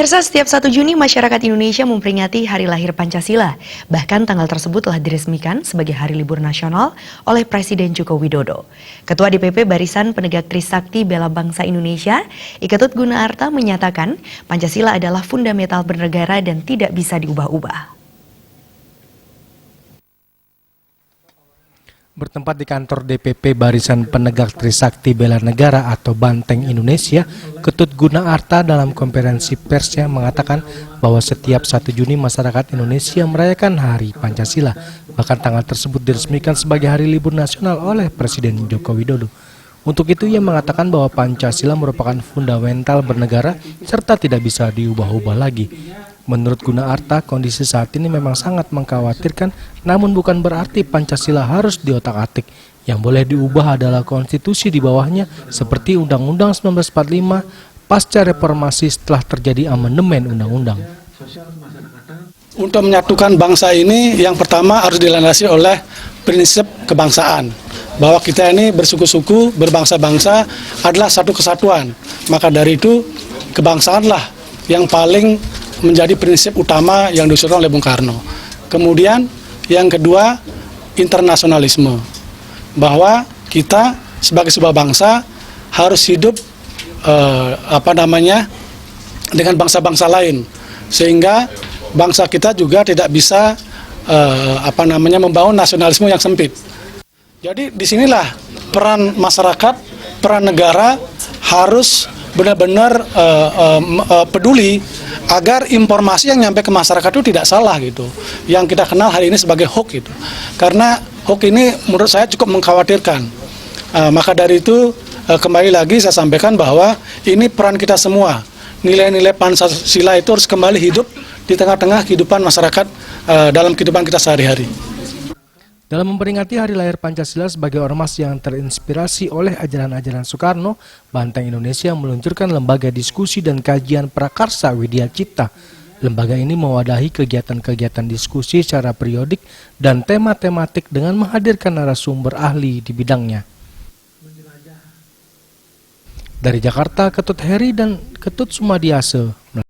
Pemirsa, setiap 1 Juni masyarakat Indonesia memperingati Hari Lahir Pancasila. Bahkan tanggal tersebut telah diresmikan sebagai Hari Libur Nasional oleh Presiden Joko Widodo. Ketua DPP Barisan Penegak Trisakti Bela Bangsa Indonesia, Iketut Gunaarta menyatakan Pancasila adalah fundamental bernegara dan tidak bisa diubah-ubah. Bertempat di kantor DPP Barisan Penegak Trisakti Bela Negara atau Banteng Indonesia, Ketut Gunaarta dalam konferensi persnya mengatakan bahwa setiap 1 Juni masyarakat Indonesia merayakan Hari Pancasila. Bahkan tanggal tersebut diresmikan sebagai Hari Libur Nasional oleh Presiden Joko Widodo. Untuk itu ia mengatakan bahwa Pancasila merupakan fundamental bernegara serta tidak bisa diubah-ubah lagi. Menurut Gunaarta, kondisi saat ini memang sangat mengkhawatirkan, namun bukan berarti Pancasila harus diotak-atik. Yang boleh diubah adalah konstitusi di bawahnya, seperti Undang-Undang 1945 pasca reformasi setelah terjadi amandemen undang-undang. Untuk menyatukan bangsa ini, yang pertama harus dilandasi oleh prinsip kebangsaan. Bahwa kita ini bersuku-suku, berbangsa-bangsa adalah satu kesatuan. Maka dari itu, kebangsaanlah yang paling menjadi prinsip utama yang diusulkan oleh Bung Karno. Kemudian yang kedua, internasionalisme. Bahwa kita sebagai sebuah bangsa harus hidup dengan bangsa-bangsa lain. Sehingga bangsa kita juga tidak bisa membangun nasionalisme yang sempit. Jadi disinilah peran masyarakat, peran negara harus benar-benar peduli agar informasi yang nyampe ke masyarakat itu tidak salah gitu. Yang kita kenal hari ini sebagai hoax gitu. Karena hoax ini menurut saya cukup mengkhawatirkan. Maka dari itu kembali lagi saya sampaikan bahwa ini peran kita semua. Nilai-nilai Pancasila itu harus kembali hidup di tengah-tengah kehidupan masyarakat dalam kehidupan kita sehari-hari. Dalam memperingati Hari Lahir Pancasila sebagai ormas yang terinspirasi oleh ajaran-ajaran Soekarno, Banteng Indonesia meluncurkan lembaga diskusi dan kajian prakarsa Widya Cipta. Lembaga ini mewadahi kegiatan-kegiatan diskusi secara periodik dan tema-tematik dengan menghadirkan narasumber ahli di bidangnya. Dari Jakarta, Ketut Heri dan Ketut Sumadiase.